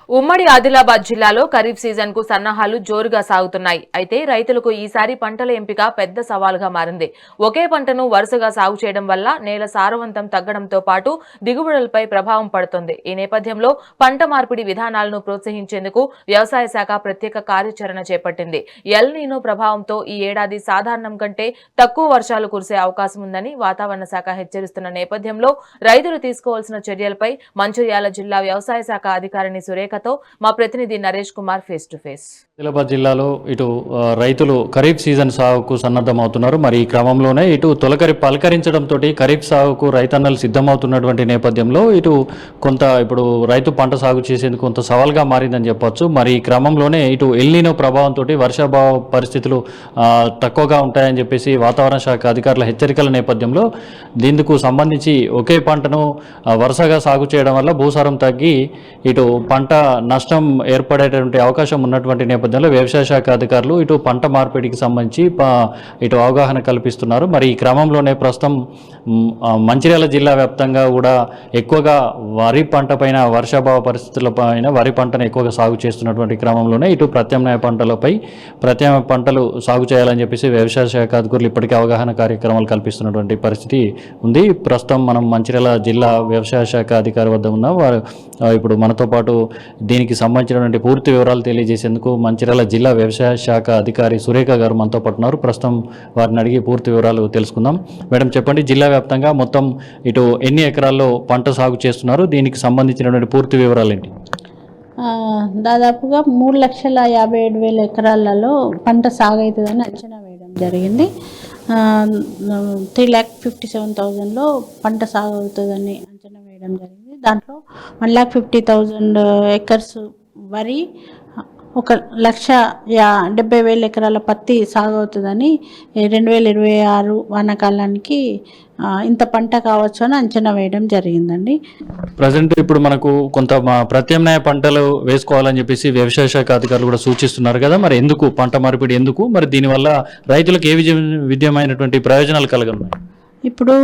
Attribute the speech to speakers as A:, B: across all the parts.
A: ఉమ్మడి ఆదిలాబాద్ జిల్లాలో ఖరీఫ్ సీజన్ కు సన్నాహాలు జోరుగా సాగుతున్నాయి. అయితే రైతులకు ఈసారి పంటల ఎంపిక పెద్ద సవాలుగా మారింది. ఒకే పంటను వరుసగా సాగు చేయడం వల్ల నేల సారవంతం తగ్గడంతో పాటు దిగుబడులపై ప్రభావం పడుతుంది. ఈ నేపథ్యంలో పంట మార్పిడి విధానాలను ప్రోత్సహించేందుకు వ్యవసాయ శాఖ ప్రత్యేక కార్యాచరణ చేపట్టింది. ఎల్ నీనో ప్రభావంతో ఈ ఏడాది సాధారణం కంటే తక్కువ వర్షాలు కురిసే అవకాశం ఉందని వాతావరణ శాఖ హెచ్చరిస్తున్న నేపథ్యంలో రైతులు తీసుకోవాల్సిన చర్యలపై మంచిర్యాల జిల్లా వ్యవసాయ శాఖ అధికారిని సురేఖ మా ప్రతినిధి Naresh Kumar face to face.
B: Adilabad జిల్లాలో ఇటు రైతులు ఖరీఫ్ సీజన్ సాగుకు సన్నద్ధమవుతున్నారు. మరి ఈ క్రమంలోనే ఇటు తొలకరి పలకరించడంతో ఖరీఫ్ సాగుకు రైతన్నలు సిద్ధమవుతున్నటువంటి నేపథ్యంలో ఇటు కొంత ఇప్పుడు రైతు పంట సాగు చేసేందుకు కొంత సవాల్గా మారిందని చెప్పొచ్చు. మరి ఈ క్రమంలోనే ఇటు ఎల్ నీనో ప్రభావంతో వర్షాభావ పరిస్థితులు తక్కువగా ఉంటాయని చెప్పేసి వాతావరణ శాఖ అధికారుల హెచ్చరికల నేపథ్యంలో దీనికి సంబంధించి ఒకే పంటను వరుసగా సాగు చేయడం వల్ల భూసారం తగ్గి ఇటు పంట నష్టం ఏర్పడేటువంటి అవకాశం ఉన్నటువంటి నేపథ్యంలో వ్యవసాయ శాఖ అధికారులు ఇటు పంట మార్పిడికి సంబంధించి ఇటు అవగాహన కల్పిస్తున్నారు. మరి ఈ క్రమంలోనే ప్రస్తుతం మంచిర్యాల జిల్లా వ్యాప్తంగా కూడా ఎక్కువగా వరి పంట పైన వర్షాభావ పరిస్థితుల పైన వరి పంటను ఎక్కువగా సాగు చేస్తున్నటువంటి క్రమంలోనే ఇటు ప్రత్యామ్నాయ పంటలు సాగు చేయాలని చెప్పేసి వ్యవసాయ శాఖ అధికారులు ఇప్పటికే అవగాహన కార్యక్రమాలు కల్పిస్తున్నటువంటి పరిస్థితి ఉంది. ప్రస్తుతం మనం మంచిర్యాల జిల్లా వ్యవసాయ శాఖ అధికారి వద్ద ఉన్న వారు ఇప్పుడు మనతో పాటు దీనికి సంబంధించినటువంటి పూర్తి వివరాలు తెలియజేసేందుకు మంచిర్యాల జిల్లా వ్యవసాయ శాఖ అధికారి సురేఖ గారు మనతో పాటు ఉన్నారు. ప్రస్తుతం వారిని అడిగి పూర్తి వివరాలు తెలుసుకుందాం. మేడం చెప్పండి, జిల్లా వ్యాప్తంగా మొత్తం ఇటు ఎన్ని ఎకరాల్లో పంట సాగు చేస్తున్నారు, దీనికి సంబంధించినటువంటి పూర్తి వివరాలు ఏంటి?
C: దాదాపుగా 3,57,000 ఎకరాలలో పంట సాగు అవుతుందని అంచనా వేయడం జరిగింది. 3,57,000లో పంట సాగు అవుతుందని అంచనా వేయడం జరిగింది. దాంట్లో 1,50,000 ఎకర్స్ వరి, 1,70,000 ఎకరాల పత్తి సాగు అవుతుందని 2026 వానాకాలానికి ఇంత పంట కావచ్చు అని అంచనా వేయడం జరిగిందండి.
B: ప్రజెంట్ ఇప్పుడు మనకు కొంత ప్రత్యామ్నాయ పంటలు వేసుకోవాలని చెప్పేసి వ్యవసాయ శాఖ అధికారులు కూడా సూచిస్తున్నారు కదా, మరి ఎందుకు పంట మార్పిడి ఎందుకు, మరి దీనివల్ల రైతులకు ఏ విధమైనటువంటి ప్రయోజనాలు కలగనున్నాయి?
C: ఇప్పుడు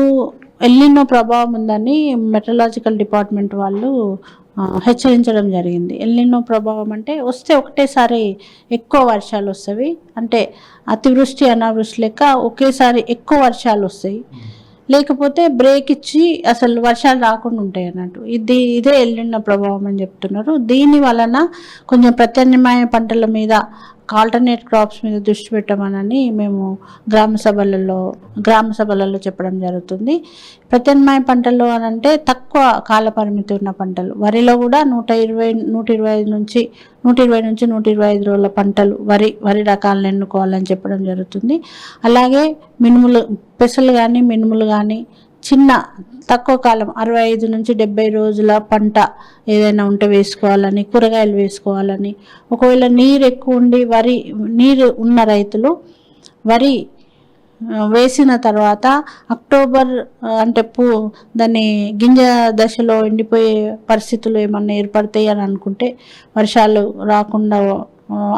C: ఎల్ నీనో ప్రభావం ఉందని మెట్రలాజికల్ డిపార్ట్మెంట్ వాళ్ళు హెచ్చరించడం జరిగింది. ఎల్ నీనో ప్రభావం అంటే వస్తే ఒకటేసారి ఎక్కువ వర్షాలు వస్తాయి, అంటే అతివృష్టి అనావృష్టి లెక్క ఒకేసారి ఎక్కువ వర్షాలు వస్తాయి. లేకపోతే బ్రేక్ ఇచ్చి అసలు వర్షాలు రాకుండా ఉంటాయి అన్నట్టు. ఇదే ఎల్ నీనో ప్రభావం అని చెప్తున్నారు. దీని వలన కొంచెం ప్రత్యామ్నాయ పంటల మీద, ఆల్టర్నేట్ క్రాప్స్ మీద దృష్టి పెట్టమని మేము గ్రామ సభలలో చెప్పడం జరుగుతుంది. ప్రత్యామ్నాయ పంటలు అని అంటే తక్కువ కాల పరిమితి ఉన్న పంటలు, వరిలో కూడా 120 నుంచి 125 రోజుల పంటలు వరి రకాలను ఎన్నుకోవాలని చెప్పడం జరుగుతుంది. అలాగే పెసలు కానీ మినుములు కానీ చిన్న తక్కువ కాలం 65 నుంచి 70 రోజుల పంట ఏదైనా ఉంటే వేసుకోవాలని, కూరగాయలు వేసుకోవాలని. ఒకవేళ నీరు ఎక్కువ ఉండి నీరు ఉన్న రైతులు వరి వేసిన తర్వాత అక్టోబర్ అంటే దాన్ని గింజ దశలో ఎండిపోయే పరిస్థితులు ఏమన్నా ఏర్పడతాయి అని అనుకుంటే, వర్షాలు రాకుండా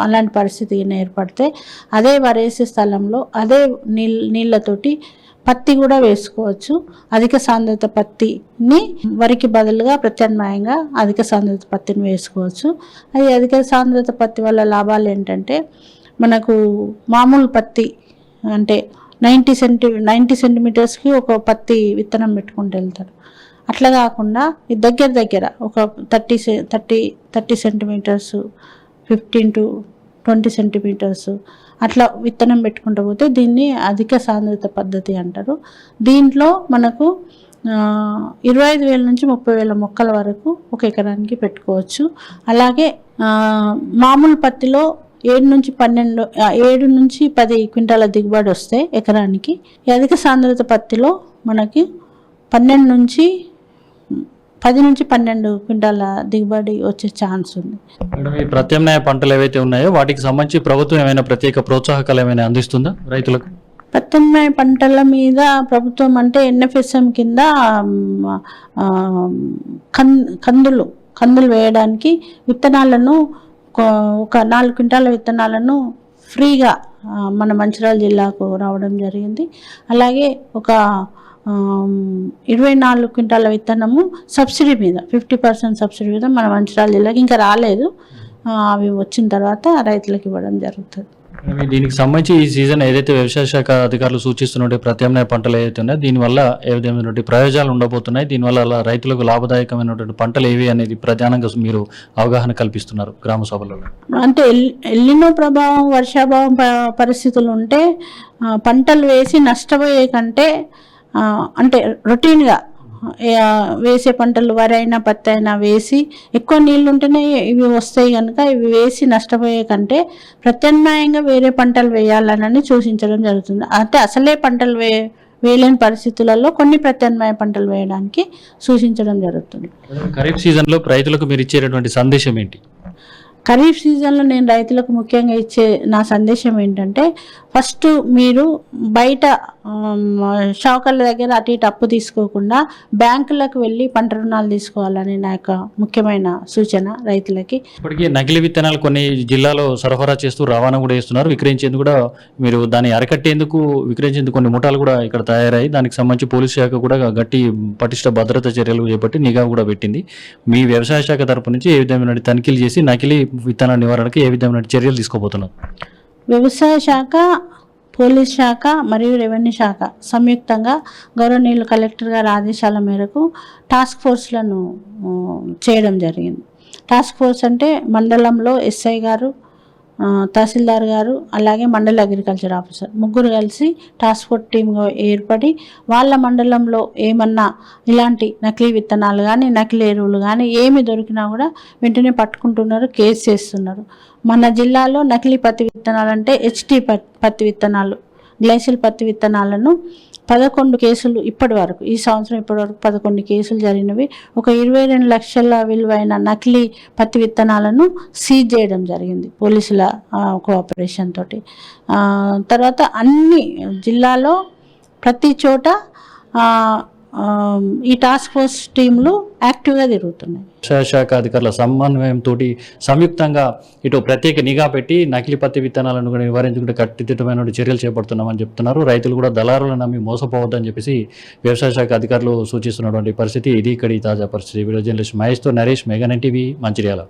C: అలాంటి పరిస్థితి ఏర్పడితే అదే వరేసే స్థలంలో అదే నీళ్ళతోటి పత్తి కూడా వేసుకోవచ్చు. అధిక సాంద్రత పత్తిని వరికి బదులుగా ప్రత్యామ్నాయంగా అధిక సాంద్రత పత్తిని వేసుకోవచ్చు. అది అధిక సాంద్రత పత్తి వల్ల లాభాలు ఏంటంటే, మనకు మామూలు పత్తి అంటే 90 సెంటీమీటర్స్కి ఒక పత్తి విత్తనం పెట్టుకుంటూ వెళ్తారు. అట్లా కాకుండా దగ్గర ఒక 30 సెంటీమీటర్స్, 15 to 20 సెంటీమీటర్స్ అట్లా విత్తనం పెట్టుకుంటూ పోతే దీన్ని అధిక సాంద్రత పద్ధతి అంటారు. దీంట్లో మనకు 25,000 నుంచి 30,000 మొక్కల వరకు ఒక ఎకరానికి పెట్టుకోవచ్చు. అలాగే మామూలు పత్తిలో 7 నుంచి 10 క్వింటాల దిగుబడి వస్తే ఎకరానికి. అధిక సాంద్రత పత్తిలో మనకి 10 నుంచి 12 క్వింటాల దిగుబడి వచ్చే ఛాన్స్ ఉంది.
B: మేడం, ఈ ప్రత్యామ్నాయ పంటలు ఏవైతే ఉన్నాయో వాటికి సంబంధించి ప్రభుత్వం ఏమైనా ప్రత్యేక ప్రోత్సాహకాలు ఏమైనా అందిస్తుందా రైతులకు?
C: ప్రత్యామ్నాయ పంటల మీద ప్రభుత్వం అంటే NFSM కింద కందులు వేయడానికి విత్తనాలను ఒక 4 క్వింటాల విత్తనాలను ఫ్రీగా మన మంచిర్యాల జిల్లాకు రావడం జరిగింది. అలాగే ఒక 24 క్వింటాల విత్తనము సబ్సిడీ మీద 50% సబ్సిడీ మీద మన మంచిర్యాల జిల్లాకి ఇంకా రాలేదు. అవి వచ్చిన తర్వాత రైతులకు ఇవ్వడం జరుగుతుంది.
B: దీనికి సంబంధించి ఈ సీజన్ ఏదైతే వ్యవసాయ శాఖ అధికారులు సూచిస్తున్న ప్రత్యామ్నాయ పంటలు ఏవైతే ఉన్నాయో దీనివల్ల ఏ విధమైనటువంటి ప్రయోజనాలు ఉండబోతున్నాయి, దీనివల్ల రైతులకు లాభదాయకమైనటువంటి పంటలు ఏవి అనేది ప్రధానంగా మీరు అవగాహన కల్పిస్తున్నారు గ్రామ సభలలో?
C: అంటే ఎల్నినో ప్రభావం, వర్షాభావం పరిస్థితులు ఉంటే పంటలు వేసి నష్టపోయే కంటే అంటే రొటీన్గా వేసే పంటలు వరి అయినా పత్తి అయినా వేసి ఎక్కువ నీళ్ళు ఉంటేనే ఇవి వస్తాయి కనుక ఇవి వేసి నష్టపోయే కంటే ప్రత్యామ్నాయంగా వేరే పంటలు వేయాలని సూచించడం జరుగుతుంది. అంటే అసలే పంటలు వేయలేని పరిస్థితులలో కొన్ని ప్రత్యామ్నాయ పంటలు వేయడానికి సూచించడం జరుగుతుంది.
B: ఖరీఫ్ సీజన్లో రైతులకు మీరు ఇచ్చేటటువంటి సందేశం ఏంటి?
C: ఖరీఫ్ సీజన్లో నేను రైతులకు ముఖ్యంగా ఇచ్చే నా సందేశం ఏంటంటే, ఫస్ట్ మీరు బయట షావుకార్ల దగ్గర అటు ఇటు అప్పు తీసుకోకుండా బ్యాంకులకు వెళ్ళి పంట రుణాలు తీసుకోవాలని నా యొక్క ముఖ్యమైన సూచన రైతులకి.
B: ఇప్పటికీ నకిలీ విత్తనాలు కొన్ని జిల్లాలో సరఫరా చేస్తూ రవాణా కూడా చేస్తున్నారు. విక్రయించేందుకు కూడా మీరు దాన్ని అరికట్టేందుకు విక్రయించేందుకు కొన్ని ముఠాలు కూడా ఇక్కడ తయారయ్యి దానికి సంబంధించి పోలీసు శాఖ కూడా గట్టి పటిష్ట భద్రతా చర్యలు చేపట్టి నిఘా కూడా పెట్టింది. మీ వ్యవసాయ శాఖ తరపు నుంచి ఏ విధమైన తనిఖీలు చేసి నకిలీ విత్తనాల నివారణకు ఏ విధమైన చర్యలు తీసుకోబోతున్నారు?
C: వ్యవసాయ శాఖ, పోలీస్ శాఖ మరియు రెవెన్యూ శాఖ సంయుక్తంగా గౌరవనీయులు కలెక్టర్ గారి ఆదేశాల మేరకు టాస్క్ ఫోర్స్లను చేయడం జరిగింది. టాస్క్ ఫోర్స్ అంటే మండలంలో ఎస్ఐ గారు, తహసీల్దార్ గారు, అలాగే మండల అగ్రికల్చర్ ఆఫీసర్ ముగ్గురు కలిసి టాస్క్ ఫోర్స్ టీమ్గా ఏర్పడి వాళ్ళ మండలంలో ఏమన్నా ఇలాంటి నకిలీ విత్తనాలు కానీ నకిలీ ఎరువులు కానీ ఏమి దొరికినా కూడా వెంటనే పట్టుకుంటున్నారు, కేసు చేస్తున్నారు. మన జిల్లాలో నకిలీ పత్తి విత్తనాలు అంటే HT పత్తి విత్తనాలు, గ్లైసిల్ పత్తి విత్తనాలను 11 కేసులు ఇప్పటి వరకు, ఈ సంవత్సరం ఇప్పటి వరకు 11 కేసులు జరిగినవి. ఒక 22 లక్షల విలువైన నకిలీ పత్తి విత్తనాలను సీజ్ చేయడం జరిగింది పోలీసుల కోఆపరేషన్ తోటి. తర్వాత అన్ని జిల్లాలో ప్రతి చోట ఈ టాస్క్ ఫోర్స్ టీంలు యాక్టివ్గా తిరుగుతున్నాయి.
B: వ్యవసాయ శాఖ అధికారుల సమన్వయంతో సంయుక్తంగా ఇటు ప్రత్యేక నిఘా పెట్టి నకిలీ పత్తి విత్తనాలను కూడా నివారించుకుంటే కట్టుదిట్టమైన చర్యలు చేపడుతున్నామని చెప్తున్నారు. రైతులు కూడా దళారులను నమ్మి మోసపోవద్దని చెప్పేసి వ్యవసాయ శాఖ అధికారులు సూచిస్తున్నటువంటి పరిస్థితి ఇది. ఇక్కడ తాజా పరిస్థితి. వీడియో జర్నలిస్ట్ మహేష్తో నరేష్, మెగా9 టీవీ, మంచిర్యాల.